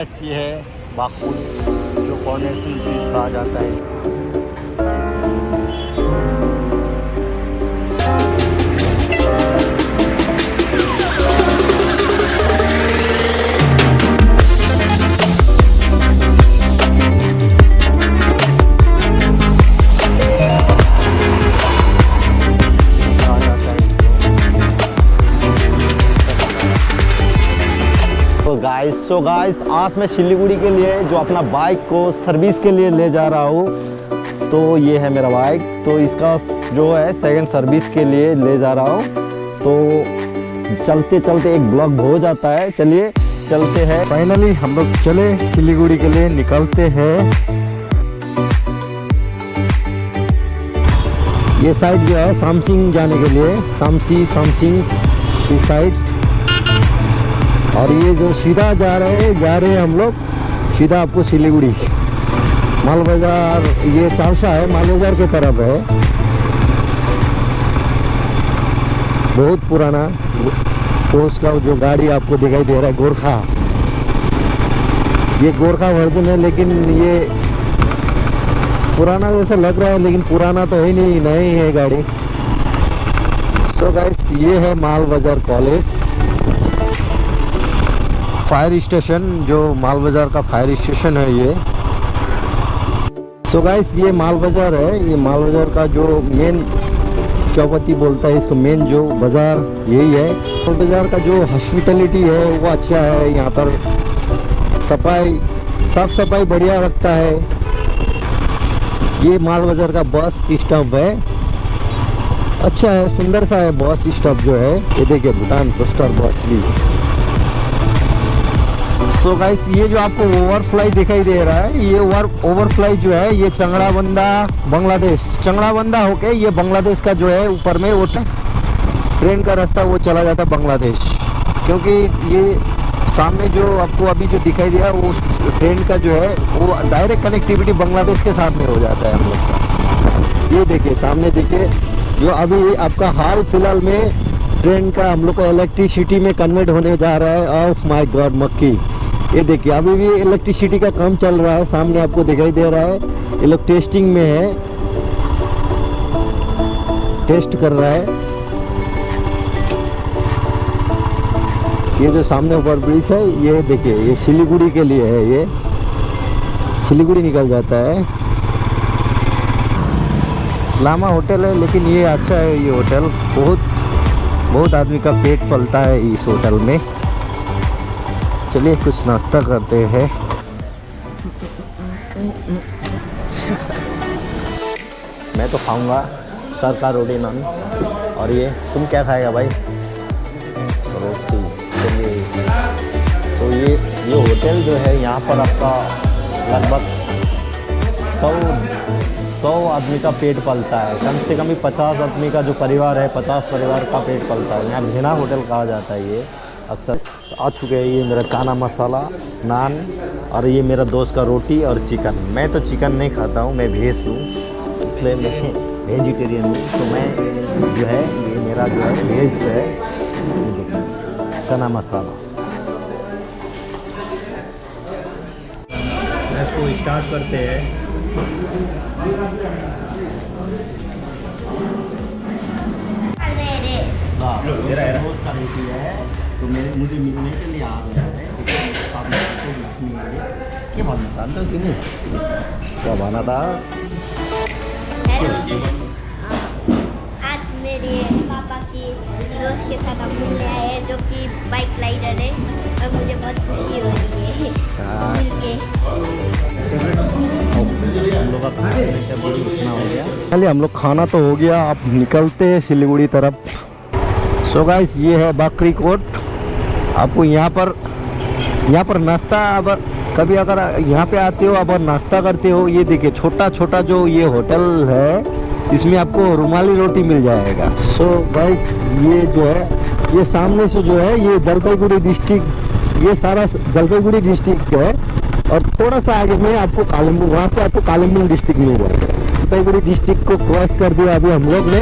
ये है बाकुल जो कॉर्नेशन ब्रिज कहा जाता है। सो गाइस आज मैं सिलीगुड़ी के लिए जो अपना बाइक को सर्विस के लिए ले जा रहा हूँ। तो ये है मेरा बाइक, तो इसका जो है सेकंड सर्विस के लिए ले जा रहा हूँ। तो चलते चलते एक ब्लॉक हो जाता है। चलिए चलते हैं। फाइनली हम लोग चले सिलीगुड़ी के लिए निकलते हैं। ये साइड जो है सामसिंग जाने के लिए, सामसिंग इस साइड। और ये जो सीधा जा रहे हैं हम लोग सीधा आपको सिलीगुड़ी माल बाजार, ये चालसा है माल बाजार की तरफ है। बहुत पुराना पोस्ट का जो गाड़ी आपको दिखाई दे रहा है गोरखा, ये गोरखा वर्जन है, लेकिन ये पुराना जैसा लग रहा है, लेकिन पुराना तो है नहीं, नई है गाड़ी। सो गाइस ये है माल बाजार कॉलेज फायर स्टेशन, जो माल बाजार का फायर स्टेशन है ये। सो गाइस ये माल बाजार है, ये माल बाजार का जो मेन चौपती बोलता है इसको, मेन जो बाजार यही है। माल बाजार का जो हॉस्पिटलिटी है वो अच्छा है, यहाँ पर साफ सफाई बढ़िया रखता है। ये माल बाजार का बस स्टॉप है, अच्छा है, सुंदर सा है बस स्टॉप जो है। ये देखिए भूटान पोस्टर बस भी। सो गाइस ये जो आपको ओवरफ्लाई दिखाई दे रहा है, ये ओवरफ्लाई जो है ये चंगड़ाबंदा बांग्लादेश, चंगड़ाबंदा होके ये बांग्लादेश का जो है ऊपर में वो ट्रेन का रास्ता वो चला जाता है बांग्लादेश। क्योंकि ये सामने जो आपको अभी जो दिखाई दिया वो ट्रेन का जो है वो डायरेक्ट कनेक्टिविटी बांग्लादेश के साथ में हो जाता है हम लोग का। ये देखिए सामने देखिए जो अभी आपका हाल फिलहाल में ट्रेन का हम लोग को इलेक्ट्रिसिटी में कन्वर्ट होने जा रहा है। ऑफ माय गॉड मक्की, ये देखिए अभी भी इलेक्ट्रिसिटी का काम चल रहा है, सामने आपको दिखाई दे रहा है। ये लोग टेस्टिंग में है, टेस्ट कर रहा है। ये जो सामने ओवर ब्रिज है ये देखिए, ये सिलीगुड़ी के लिए है, ये सिलीगुड़ी निकल जाता है। लामा होटल है, लेकिन ये अच्छा है ये होटल, बहुत आदमी का पेट पलता है इस होटल में। चलिए कुछ नाश्ता करते हैं। मैं तो खाऊंगा सर का रोटी नान, और ये तुम क्या खाएगा भाई? रोटी। चलिए तो ये होटल जो है यहाँ पर आपका लगभग 100 आदमी का पेट पलता है, कम से कम भी 50 आदमी का जो परिवार है, 50 परिवार का पेट पलता है। यहाँ भेना होटल कहा जाता है ये। अक्सर आ चुके हैं। ये मेरा चना मसाला नान, और ये मेरा दोस्त का रोटी और चिकन। मैं तो चिकन नहीं खाता हूँ, मैं भेज हूँ, इसलिए मैं वेजिटेरियन हूँ। तो मैं जो है ये मेरा जो है भेज है, चना मसाला। इसको स्टार्ट करते हैं। मेरा दोस्त का रोटी है, तो मुझे मिलने के लिए आ गया है। क्या बनना जानते हो कि नहीं? क्या बना था? आज मेरे पापा की दोस्त के साथ हम मिलने आए हैं, जो कि बाइक राइडर है, और मुझे बहुत खुशी हो रही है मिलके। हम लोग का खाना हो गया। चलिए हम लोग खाना तो हो गया, अब निकलते हैं सिलीगुड़ी तरफ। सो गाइस ये है बकरी कोट। आपको यहाँ पर नाश्ता, अब कभी अगर यहाँ पे आते हो अब नाश्ता करते हो, ये देखिए छोटा जो ये होटल है, इसमें आपको रुमाली रोटी मिल जाएगा। सो गाइस ये जो है ये सामने से जो है ये जलपाईगुड़ी डिस्ट्रिक्ट, ये सारा जलपाईगुड़ी डिस्ट्रिक्ट है। और थोड़ा सा आगे में आपको कालिम्पोंग, वहाँ से आपको कालिम्पोंग डिस्ट्रिक्ट मिल जाएगा। जलपाईगुड़ी डिस्ट्रिक्ट को क्रॉस कर दिया अभी हम लोग ने,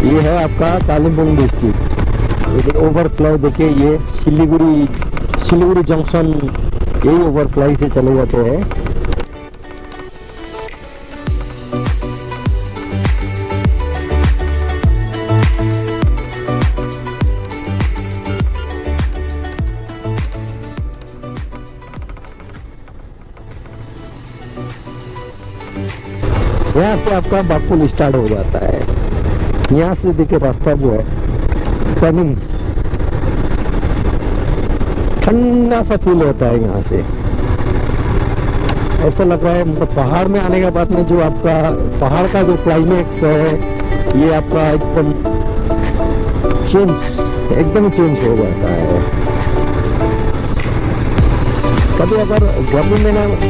ये है आपका कालिम्पोंग डिस्ट्रिक्ट। ये ओवरफ्लो देखिए, ये सिलीगुड़ी जंक्शन यही ओवरफ्लाई से चले जाते हैं। यहाँ से आपका बागपुल स्टार्ट हो जाता है। यहाँ से देखिए रास्ता जो है टर्निंग, ठंडा सा फील होता है। यहाँ से ऐसा लग रहा है मतलब पहाड़ में आने के बाद में जो आपका पहाड़ का जो क्लाइमेक्स है ये आपका एकदम चेंज हो जाता है। कभी अगर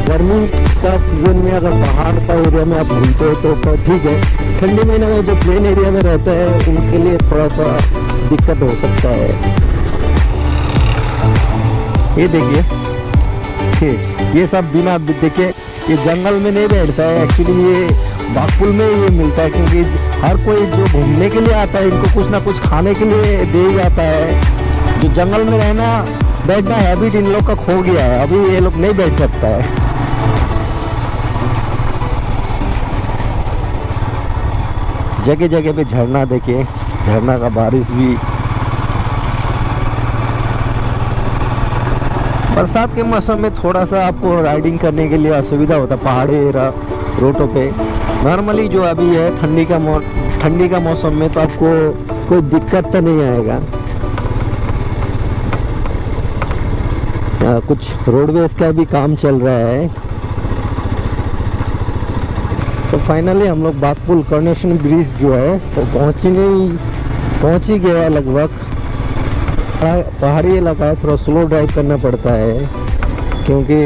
गर्मी का सीजन में अगर पहाड़ का एरिया में आप घूमते हो तो ठीक है। ठंडी महीने में जो प्लेन एरिया में रहते हैं उनके लिए थोड़ा सा दिक्कत हो सकता है। ये देखिए ठीक, ये सब बिना देखिए ये जंगल में नहीं बैठता है। एक्चुअली ये बागपुल में ये मिलता है, क्योंकि हर कोई जो घूमने के लिए आता है इनको कुछ ना कुछ खाने के लिए दे जाता है। जो जंगल में रहना बैठना हैबिट इन लोग का खो गया है, अभी ये लोग नहीं बैठ सकता है। जगह जगह पे झरना देखिए, झरना का बारिश भी। बरसात के मौसम में थोड़ा सा आपको राइडिंग करने के लिए असुविधा होता है पहाड़ी रोडों पे। नॉर्मली जो अभी है ठंडी का मौसम में तो आपको कोई दिक्कत तो नहीं आएगा। कुछ रोडवेज का भी काम चल रहा है। सो फाइनली हम लोग बागपुल कॉर्नेशन ब्रिज जो है तो पहुंच ही गया लगभग। पहाड़ी इलाका है, थोड़ा स्लो ड्राइव करना पड़ता है क्योंकि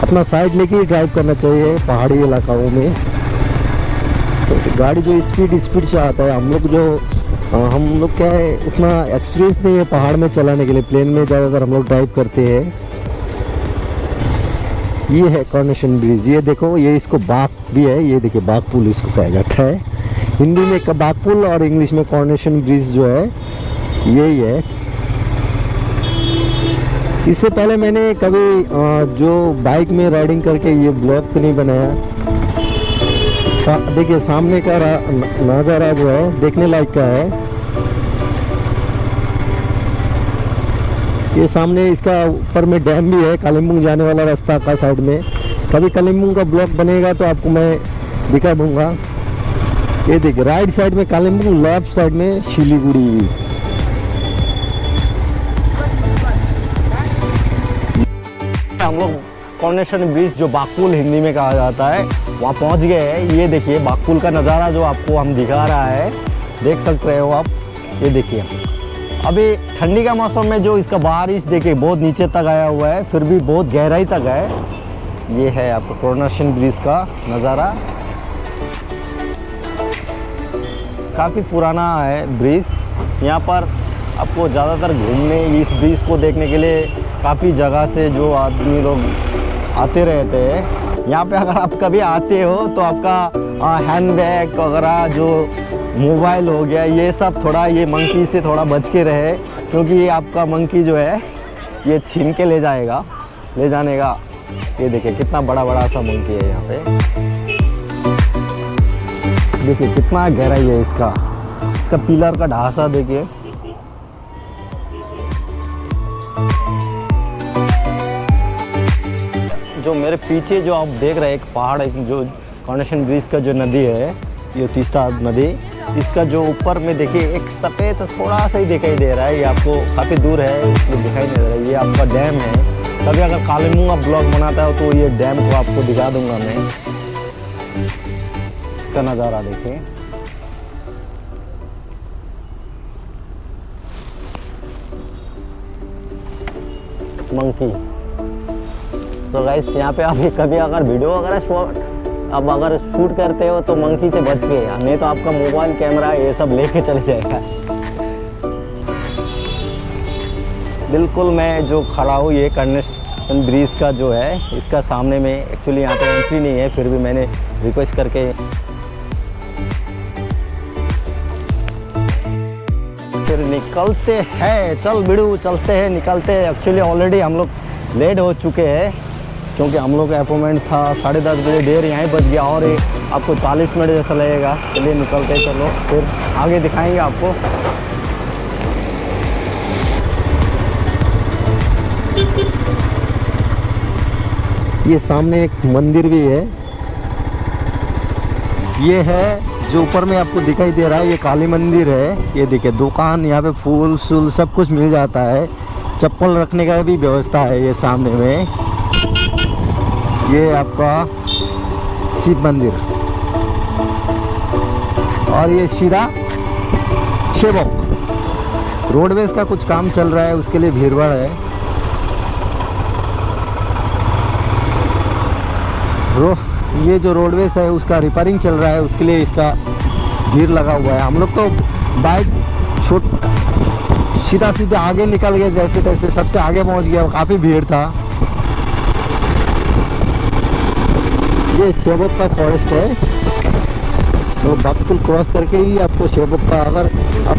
अपना साइड लेके ही ड्राइव करना चाहिए पहाड़ी इलाकाओं में। तो गाड़ी जो स्पीड से आता है, हम लोग क्या है उतना एक्सपीरियंस नहीं है पहाड़ में चलाने के लिए। प्लेन में ज़्यादातर हम लोग ड्राइव करते हैं। ये है कॉर्नेशन ब्रिज, ये देखो, ये इसको बाग भी है, ये देखिए बागपुल इसको कहा जाता है। हिंदी में बागपुल और इंग्लिश में कॉर्नेशन ब्रिज जो है यही है। इससे पहले मैंने कभी जो बाइक में राइडिंग करके ये ब्लॉग तो नहीं बनाया। देखिए सामने का नज़ारा जो है देखने लायक का है। ये सामने इसका ऊपर में डैम भी है, कालिम्पोंग जाने वाला रास्ता का साइड में। कभी कालिम्पोंग का ब्लॉग बनेगा तो आपको मैं दिखा दूंगा। ये देखिए राइट साइड में कालिम्पोंग, लेफ्ट साइड में सिलीगुड़ी। हम लोग कॉर्नेशन ब्रिज जो बागपुल हिंदी में कहा जाता है वहाँ पहुँच गए हैं। ये देखिए बागपुल का नज़ारा जो आपको हम दिखा रहा है, देख सकते हो आप। ये देखिए अभी ठंडी का मौसम में जो इसका बारिश देखिए बहुत नीचे तक आया हुआ है, फिर भी बहुत गहराई तक है। ये है आपको कॉर्नेशन ब्रिज का नज़ारा। काफ़ी पुराना है ब्रिज। यहाँ पर आपको ज़्यादातर घूमने इस ब्रिज को देखने के लिए काफ़ी जगह से जो आदमी लोग आते रहते हैं। यहाँ पे अगर आप कभी आते हो तो आपका हैंडबैग वगैरह जो मोबाइल हो गया ये सब थोड़ा ये मंकी से थोड़ा बच के रहे, क्योंकि ये आपका मंकी जो है ये छीन के ले जाने का। ये देखिए कितना बड़ा सा मंकी है यहाँ पे। देखिए कितना गहराई है इसका पिलर का ढांचा देखिए। जो मेरे पीछे जो आप देख रहे हैं एक पहाड़ है, जो कॉर्नेशन ब्रिज का जो नदी है ये तीस्ता नदी, इसका जो ऊपर में देखिए एक सफ़ेद थोड़ा सा ही दिखाई दे रहा है। ये आपको काफ़ी दूर है इसलिए दिखाई नहीं दे रहा है। ये आपका डैम है। कभी अगर कालिम्पोंग का ब्लॉग बनाता हो तो ये डैम को आपको दिखा दूंगा मैं। इसका नज़ारा देखिए। मंकी। तो गाइस यहाँ पे आप कभी अगर वीडियो वगैरह अगर शूट करते हो तो मंकी से बच के, नहीं तो आपका मोबाइल कैमरा ये सब लेके चले जाएगा। बिल्कुल मैं जो खड़ा हूँ ये कॉर्नेशन ब्रिज का जो है इसका सामने में। एक्चुअली यहाँ पे एंट्री नहीं है, फिर भी मैंने रिक्वेस्ट करके फिर निकलते हैं। चल बिड़ू चलते हैं, निकलते हैं। एक्चुअली ऑलरेडी हम लोग लेट हो चुके हैं क्योंकि हम लोग का अपॉइंटमेंट था 10:30 बजे, देर यहाँ बच गया और ये आपको 40 मिनट जैसा लगेगा। चलिए निकलते हैं, चलो फिर आगे दिखाएंगे आपको। ये सामने एक मंदिर भी है, ये है जो ऊपर में आपको दिखाई दे रहा है, ये काली मंदिर है। ये देखिए दुकान, यहाँ पे फूल शूल सब कुछ मिल जाता है, चप्पल रखने का भी व्यवस्था है। ये सामने में ये आपका शिव मंदिर और ये सीधा सेवक। रोडवेज का कुछ काम चल रहा है, उसके लिए भीड़ भाड़ है। ये जो रोडवेज है उसका रिपेयरिंग चल रहा है, उसके लिए इसका भीड़ लगा हुआ है। हम लोग तो बाइक सीधा सीधा आगे निकल गए, जैसे तैसे सबसे आगे पहुंच गया, काफ़ी भीड़ था। ये सेवक का फॉरेस्ट है, तो बागपुल क्रॉस करके ही आपको सेवक का, अगर आप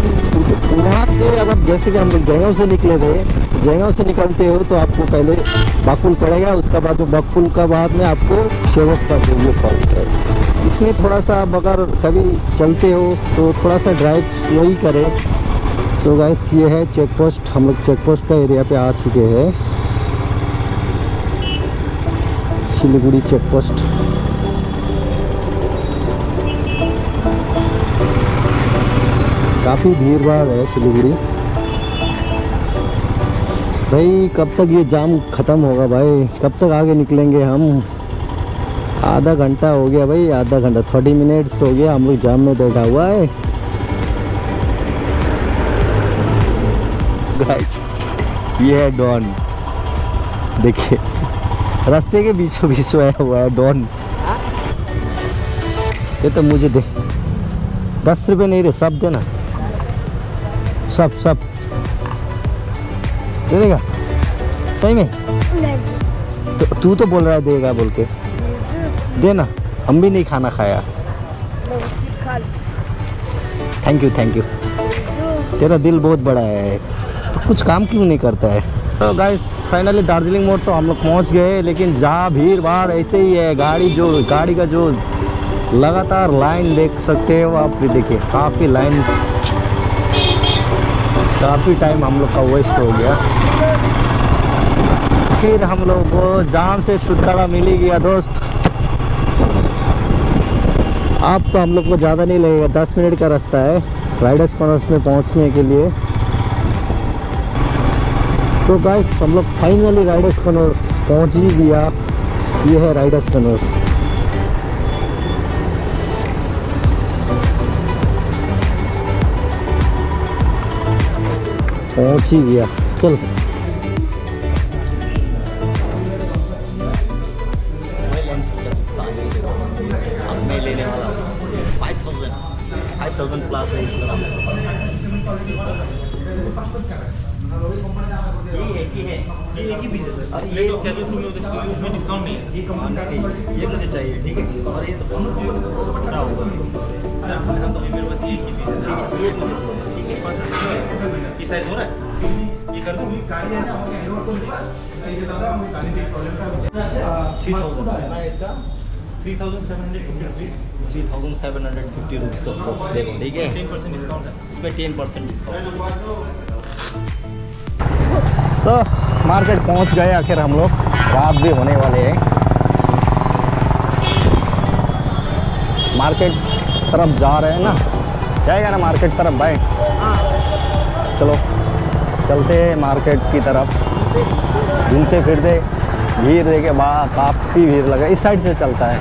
वहाँ से अगर जैसे कि हम लोग जयगांव से निकले थे, जयगांव से निकलते हो तो आपको पहले बागपुल पड़ेगा, उसका बाद में बागपुल का बाद में आपको सेवक का जो ये फॉरेस्ट है। इसमें थोड़ा सा अगर कभी चलते हो तो थोड़ा सा ड्राइव स्लो ही करें। सो गाइस ये है चेक पोस्ट, हम लोग चेक पोस्ट का एरिया पे आ चुके हैं, सिलीगुड़ी चेक पोस्ट। काफ़ी भीड़ भाड़ है सिलीगुड़ी। भाई कब तक ये जाम ख़त्म होगा भाई, कब तक आगे निकलेंगे हम? आधा घंटा हो गया भाई, आधा घंटा 30 मिनट्स हो गया हम लोग जाम में बैठा हुआ है। गाइस ये है डॉन, देखिए रास्ते के बीचों बीच सोया हुआ है डॉन। ये तो मुझे दे 10 रुपये नहीं रहे, सब देना, सब सब दे देगा सही में? तो तू तो बोल रहा है देगा बोल के, देना, हम भी नहीं खाना खाया। थैंक यू थैंक यू, तेरा दिल बहुत बड़ा है, तो कुछ काम क्यों नहीं करता है? तो गाइस फाइनली दार्जिलिंग मोड़ तो हम लोग पहुंच गए, लेकिन जहाँ भीड़ भाड़ ऐसे ही है। गाड़ी का जो लगातार लाइन देख सकते हो आप, भी देखिए काफ़ी लाइन, काफ़ी टाइम हम लोग का वेस्ट हो गया। फिर हम लोग को जाम से छुटकारा मिल ही गया दोस्त। अब तो हम लोग को ज़्यादा नहीं लगेगा, 10 मिनट का रास्ता है राइडर्स कॉर्नर्स में पहुंचने के लिए। सो गाइस हम लोग फाइनली राइडर्स कॉर्नर्स पहुंच ही गया। ये है राइडर्स कॉर्नर्स। पहुंच ही गया, चल मैं लेने वाला 5000 प्लस है इसका। ये एक ही पीस है, और ये तो कैजुअल शू में होता है, उसमें डिस्काउंट नहीं है। ये मुझे चाहिए, ठीक है, और ये तो बड़ा होगा। हम तो मेरे पास ये एक ही पीस है, ये मुझे ठीक है। ये साइज हो रहा है, ये कर दूँ? गाड़ी है ना, ये दादा हमें गाड़ी की प्रॉब्लम का 3000 इसका 3750 रुपीस, 3750 रुपीस देखो, ठीक है। 10% डिस्काउंट है इसमें, 10% डिस्काउंट। सो मार्केट पहुंच गए आखिर हम लोग, रात भी होने वाले हैं। मार्केट तरफ जा रहे हैं ना, जाएगा ना मार्केट तरफ भाई? चलो चलते हैं मार्केट की तरफ, घूमते फिरते। भीड़ देखे बाहर काफ़ी भीड़ लगा, इस साइड से चलता है।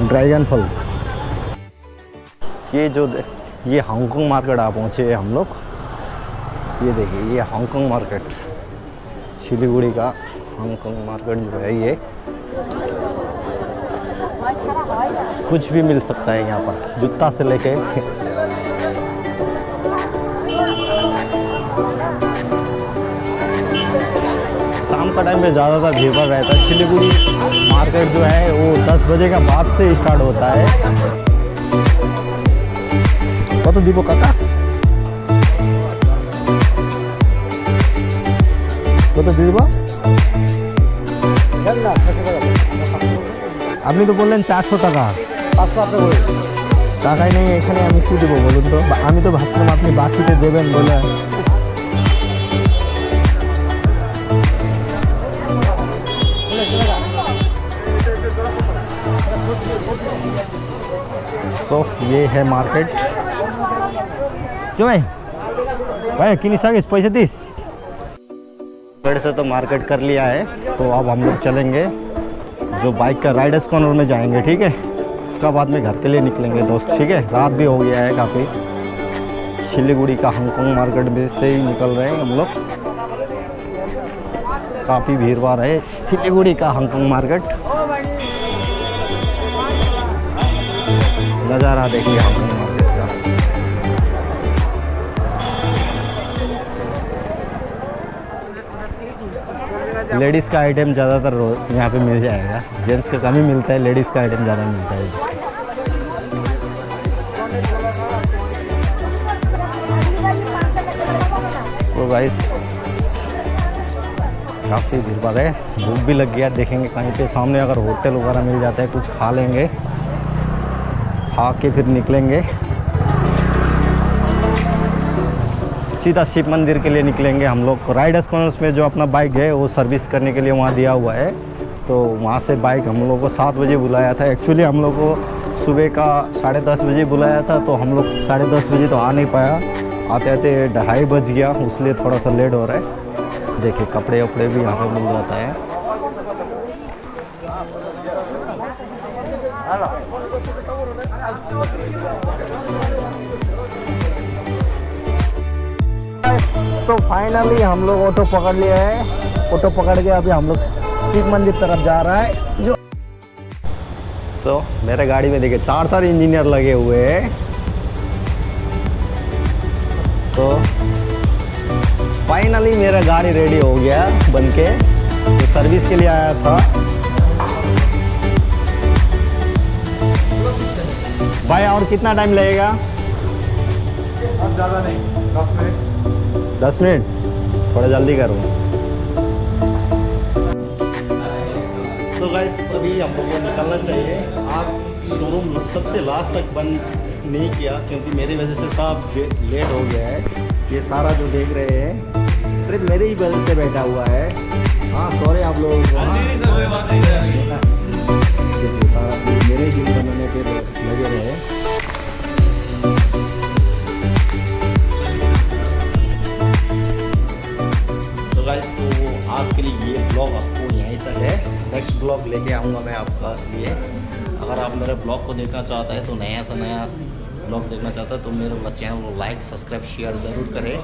ड्रैगन फल, ये हांगकांग मार्केट आ पहुँचे हैं हम लोग। ये देखिए ये हांगकांग मार्केट, सिलीगुड़ी का हांगकांग मार्केट जो है, ये कुछ भी मिल सकता है यहाँ पर, जूता से लेके शाम का टाइम पे ज़्यादातर भीड़ रहता है। सिलीगुड़ी मार्केट जो है वो 10 बजे का बाद से स्टार्ट होता है। কত দিব কাকা? কত দিব? আপনি তো বললেন 400 টাকা। 500 টাকাই নেই এখানে, আমি কি দেবো বলুন তো? আমি তো ভাবছিলাম আপনি বাকিতে দেবেন বলে। तो ये है मार्केट। क्यों भाई किन्हीं सागिस पैसे दिस पेड़ से तो मार्केट कर लिया है। तो अब हम लोग चलेंगे जो बाइक का राइडर्स कॉर्नर में जाएंगे, ठीक है? उसका बाद में घर के लिए निकलेंगे दोस्त, ठीक है? रात भी हो गया है काफ़ी। सिलीगुड़ी का हांगकांग मार्केट में से ही निकल रहे हैं हम लोग। काफ़ी भीड़ भाड़ है सिलीगुड़ी का हांगकांग मार्केट। नज़ारा देखिए हांगकांग मार्केट का। लेडीज़ का आइटम ज़्यादातर यहाँ पे मिल जाएगा, जेंट्स का कम ही मिलता है, लेडीज़ का आइटम ज़्यादा मिलता है। तो गाइस काफ़ी भीड़ भाड़ है, भूख भी लग गया। देखेंगे कहीं पे सामने अगर होटल वगैरह मिल जाता है कुछ खा लेंगे, खा के फिर निकलेंगे सीधा शिव मंदिर के लिए निकलेंगे हम लोग। राइडर्स कॉर्नर्स में जो अपना बाइक है वो सर्विस करने के लिए वहाँ दिया हुआ है, तो वहाँ से बाइक हम लोग को 7 बजे बुलाया था। एक्चुअली हम लोग को सुबह का 10:30 बजे बुलाया था, तो हम लोग 10:30 बजे तो आ नहीं पाया, आते आते 2:30 बज गया, इसलिए थोड़ा सा लेट हो रहा है। देखिए कपड़े वपड़े भी यहाँ पे मिल जाता है। तो फाइनली हम लोग ऑटो पकड़ लिया है। ऑटो पकड़ के अभी हम लोग शिव मंदिर तरफ जा रहा है। जो मेरे गाड़ी में देखिए 4 इंजीनियर लगे हुए हैं। तो फाइनली मेरा गाड़ी रेडी हो गया बन के, तो सर्विस के लिए आया था। भाई और कितना टाइम लगेगा? ज़्यादा नहीं, 10 मिनट, थोड़ा जल्दी करूँ। तो गाइस अभी हम लोग को निकलना चाहिए। आज शोरूम सबसे लास्ट तक बंद नहीं किया क्योंकि मेरी वजह से सब लेट हो गया है। ये सारा जो देख रहे हैं सिर्फ मेरे ही वजह से बैठा हुआ है। हाँ सॉरी आप लोगों को, सारा मेरे ही बनाने के लगे रहे। गाइस तो आज के लिए ये ब्लॉग आपको यहीं तक है। नेक्स्ट ब्लॉग लेके आऊँगा मैं आपका लिए। अगर आप मेरे ब्लॉग को देखना चाहता है तो नया से नया ब्लॉग देखना चाहता है तो मेरे चैनल को लाइक सब्सक्राइब शेयर ज़रूर करें।